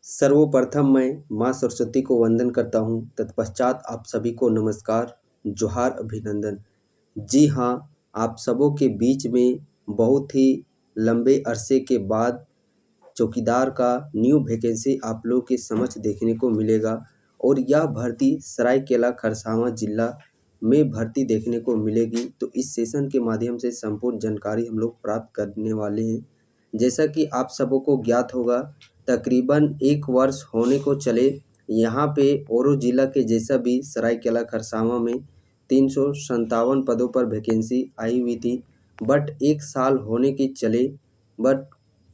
सर्वप्रथम मैं माँ सरस्वती को वंदन करता हूँ। तत्पश्चात आप सभी को नमस्कार, जोहार, अभिनंदन। जी हाँ, आप सबों के बीच में बहुत ही लंबे अरसे के बाद चौकीदार का न्यू वैकेंसी आप लोग के समक्ष देखने को मिलेगा और यह भर्ती सरायकेला खरसावां जिला में भर्ती देखने को मिलेगी। तो इस सेशन के माध्यम से संपूर्ण जानकारी हम लोग प्राप्त करने वाले हैं। जैसा कि आप सबों को ज्ञात होगा, तकरीबन 1 वर्ष होने को चले यहाँ पे औरो जिला के जैसा भी सरायकेला खरसावां में 357 पदों पर वैकेंसी आई हुई थी। बट 1 साल होने के चले बट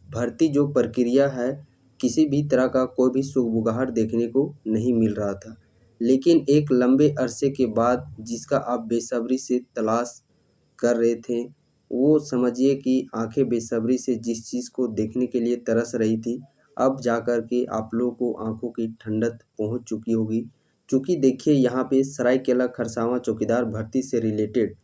भर्ती जो प्रक्रिया है, किसी भी तरह का कोई भी सुगबुगाहट देखने को नहीं मिल रहा था। लेकिन एक लंबे अरसे के बाद जिसका आप बेसब्री से तलाश कर रहे थे, वो समझिए कि आंखें बेसब्री से जिस चीज़ को देखने के लिए तरस रही थी, अब जाकर के आप लोगों को आंखों की ठंडक पहुंच चुकी होगी। क्योंकि देखिए यहाँ पे सरायकेला खरसावां चौकीदार भर्ती से रिलेटेड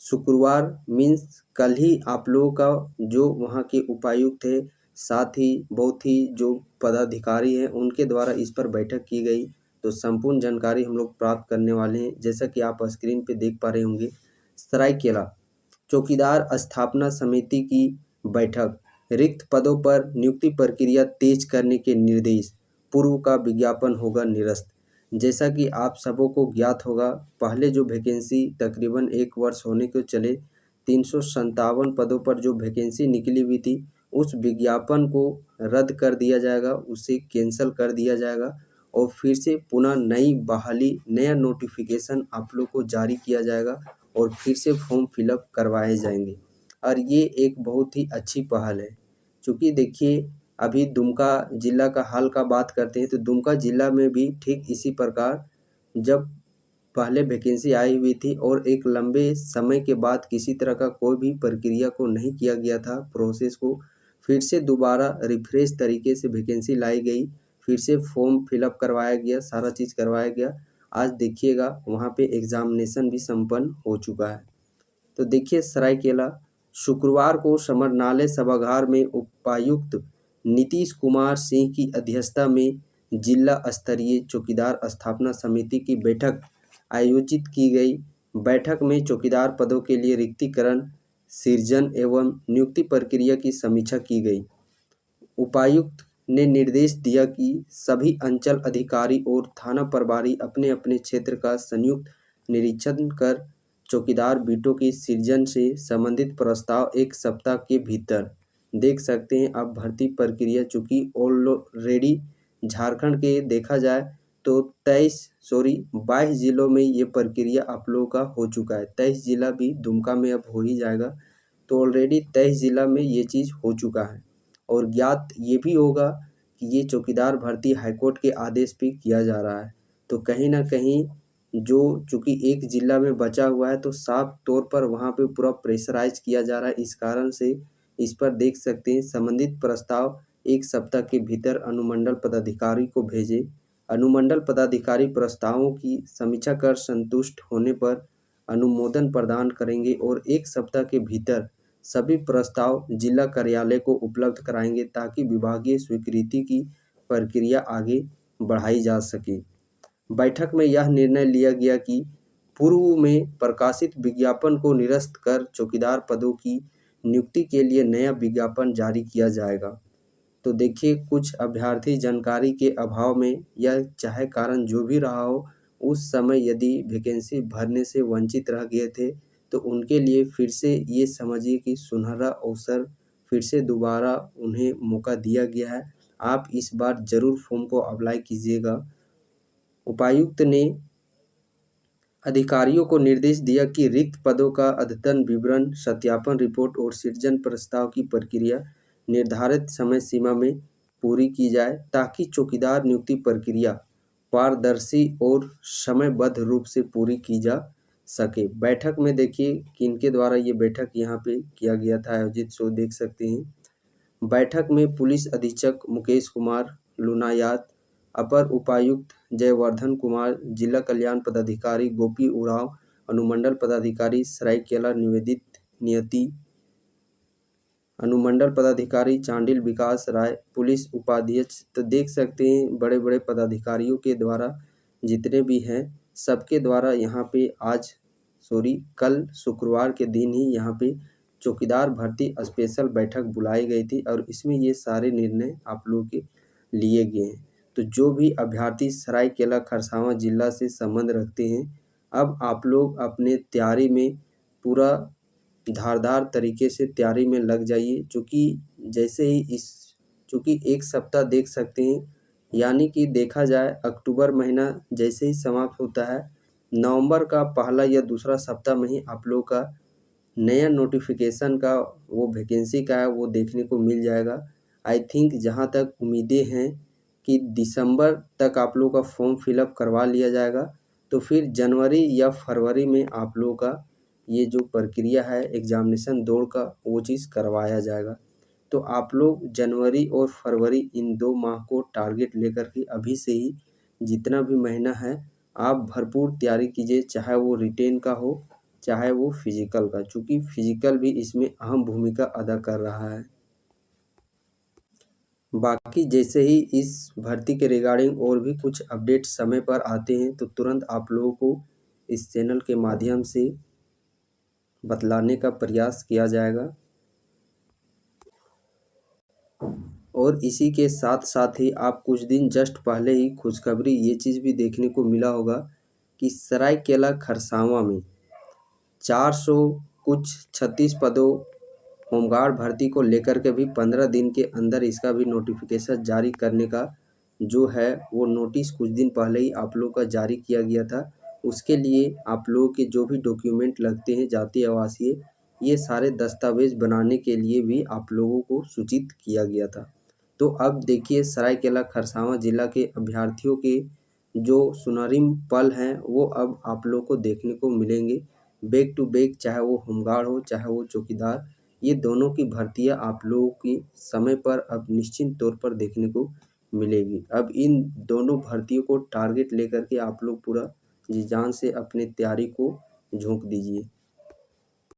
शुक्रवार मीन्स कल ही आप लोगों का जो वहाँ के उपायुक्त है, साथ ही बहुत ही जो पदाधिकारी हैं उनके द्वारा इस पर बैठक की गई। तो संपूर्ण जानकारी हम लोग प्राप्त करने वाले हैं। जैसा कि आप स्क्रीन पे देख पा रहे होंगे, सरायकेला चौकीदार स्थापना समिति की बैठक, रिक्त पदों पर नियुक्ति प्रक्रिया तेज करने के निर्देश, पूर्व का विज्ञापन होगा निरस्त। जैसा कि आप सबों को ज्ञात होगा, पहले जो वैकेंसी तकरीबन 1 वर्ष होने को चले 357 पदों पर जो वैकेंसी निकली हुई थी, उस विज्ञापन को रद्द कर दिया जाएगा, उसे कैंसल कर दिया जाएगा और फिर से पुनः नई बहाली, नया नोटिफिकेशन आप लोग को जारी किया जाएगा और फिर से फॉर्म फिलअप करवाए जाएंगे। और ये एक बहुत ही अच्छी पहल है। क्योंकि देखिए अभी दुमका जिला का हाल का बात करते हैं तो दुमका जिला में भी ठीक इसी प्रकार जब पहले वैकेंसी आई हुई थी और एक लंबे समय के बाद किसी तरह का कोई भी प्रक्रिया को नहीं किया गया था, प्रोसेस को फिर से दोबारा रिफ्रेश तरीके से वैकेंसी लाई गई, फिर से फॉर्म फिलअप करवाया गया, सारा चीज़ करवाया गया। आज देखिएगा वहाँ पे एग्जामिनेशन भी संपन्न हो चुका है। तो देखिए सरायकेला शुक्रवार को समरनालय सभागार में उपायुक्त नीतीश कुमार सिंह की अध्यक्षता में जिला स्तरीय चौकीदार स्थापना समिति की बैठक आयोजित की गई। बैठक में चौकीदार पदों के लिए रिक्तीकरण, सृजन एवं नियुक्ति प्रक्रिया की समीक्षा की गई। उपायुक्त ने निर्देश दिया कि सभी अंचल अधिकारी और थाना प्रभारी अपने अपने क्षेत्र का संयुक्त निरीक्षण कर चौकीदार बीटों की सृजन से संबंधित प्रस्ताव 1 सप्ताह के भीतर देख सकते हैं। अब भर्ती प्रक्रिया चूँकि ऑलरेडी झारखंड के देखा जाए तो 22 जिलों में ये प्रक्रिया आप लोगों का हो चुका है। 23 जिला भी दुमका में अब हो ही जाएगा। तो ऑलरेडी 23 जिला में ये चीज़ हो चुका है। और ज्ञात ये भी होगा कि ये चौकीदार भर्ती हाईकोर्ट के आदेश पे किया जा रहा है। तो कहीं ना कहीं जो चूँकि एक जिला में बचा हुआ है तो साफ तौर पर वहाँ पे पूरा प्रेशराइज किया जा रहा है। इस कारण से इस पर देख सकते हैं संबंधित प्रस्ताव 1 सप्ताह के भीतर अनुमंडल पदाधिकारी को भेजे। अनुमंडल पदाधिकारी प्रस्तावों की समीक्षा कर संतुष्ट होने पर अनुमोदन प्रदान करेंगे और 1 सप्ताह के भीतर सभी प्रस्ताव जिला कार्यालय को उपलब्ध कराएंगे ताकि विभागीय स्वीकृति की प्रक्रिया आगे बढ़ाई जा सके। बैठक में यह निर्णय लिया गया कि पूर्व में प्रकाशित विज्ञापन को निरस्त कर चौकीदार पदों की नियुक्ति के लिए नया विज्ञापन जारी किया जाएगा। तो देखिए कुछ अभ्यर्थी जानकारी के अभाव में या चाहे कारण जो भी रहा हो, उस समय यदि वैकेंसी भरने से वंचित रह गए थे तो उनके लिए फिर से ये समझिए कि सुनहरा अवसर फिर से दोबारा उन्हें मौका दिया गया है। आप इस बार ज़रूर फॉर्म को अप्लाई कीजिएगा। उपायुक्त ने अधिकारियों को निर्देश दिया कि रिक्त पदों का अद्यतन विवरण, सत्यापन रिपोर्ट और सृजन प्रस्ताव की प्रक्रिया निर्धारित समय सीमा में पूरी की जाए ताकि चौकीदार नियुक्ति प्रक्रिया पारदर्शी और समयबद्ध रूप से पूरी की जा सके। बैठक में देखिए किनके द्वारा ये बैठक यहाँ पे किया गया था आयोजित, सो देख सकते हैं। बैठक में पुलिस अधीक्षक मुकेश कुमार लुनायात, अपर उपायुक्त जयवर्धन कुमार, जिला कल्याण पदाधिकारी गोपी उरांव, अनुमंडल पदाधिकारी सरायकेला निवेदित नियति, अनुमंडल पदाधिकारी चांडिल विकास राय, पुलिस उपाध्यक्ष। तो देख सकते हैं बड़े बड़े पदाधिकारियों के द्वारा जितने भी हैं सबके द्वारा यहाँ पे कल शुक्रवार के दिन ही यहाँ पे चौकीदार भर्ती स्पेशल बैठक बुलाई गई थी और इसमें ये सारे निर्णय आप लोगों के लिए गए हैं। तो जो भी अभ्यर्थी सरायकेला खरसावां जिला से संबंध रखते हैं, अब आप लोग अपने तैयारी में पूरा धारदार तरीके से तैयारी में लग जाइए, चूँकि एक सप्ताह देख सकते हैं, यानी कि देखा जाए अक्टूबर महीना जैसे ही समाप्त होता है, नवंबर का पहला या दूसरा सप्ताह में ही आप लोग का नया नोटिफिकेशन का वो वैकेंसी का है वो देखने को मिल जाएगा। आई थिंक जहाँ तक उम्मीदें हैं कि दिसंबर तक आप लोग का फॉर्म फिलअप करवा लिया जाएगा, तो फिर जनवरी या फरवरी में आप लोगों का ये जो प्रक्रिया है एग्जामिनेशन दौड़ का वो चीज़ करवाया जाएगा। तो आप लोग जनवरी और फरवरी इन 2 माह को टारगेट लेकर के अभी से ही जितना भी महीना है आप भरपूर तैयारी कीजिए, चाहे वो रिटेन का हो चाहे वो फिजिकल का, चूँकि फिजिकल भी इसमें अहम भूमिका अदा कर रहा है। बाकी जैसे ही इस भर्ती के रिगार्डिंग और भी कुछ अपडेट समय पर आते हैं तो तुरंत आप लोगों को इस चैनल के माध्यम से बतलाने का प्रयास किया जाएगा। और इसी के साथ साथ ही आप कुछ दिन जस्ट पहले ही खुशखबरी ये चीज़ भी देखने को मिला होगा कि सरायकेला खरसावां में 400 कुछ 36 पदों होमगार्ड भर्ती को लेकर के भी 15 दिन के अंदर इसका भी नोटिफिकेशन जारी करने का जो है वो नोटिस कुछ दिन पहले ही आप लोगों का जारी किया गया था। उसके लिए आप लोगों के जो भी डॉक्यूमेंट लगते हैं जातीय आवासीय ये सारे दस्तावेज बनाने के लिए भी आप लोगों को सूचित किया गया था। तो अब देखिए सरायकेला खरसावां जिला के अभ्यर्थियों के जो सुनहरी पल हैं वो अब आप लोग को देखने को मिलेंगे बैक टू बैक, चाहे वो होमगार्ड हो चाहे वो चौकीदार, ये दोनों की भर्तियां आप लोगों की समय पर अब निश्चित तौर पर देखने को मिलेगी। अब इन दोनों भर्तियों को टारगेट लेकर के आप लोग पूरा जी जान से अपने तैयारी को झोंक दीजिए।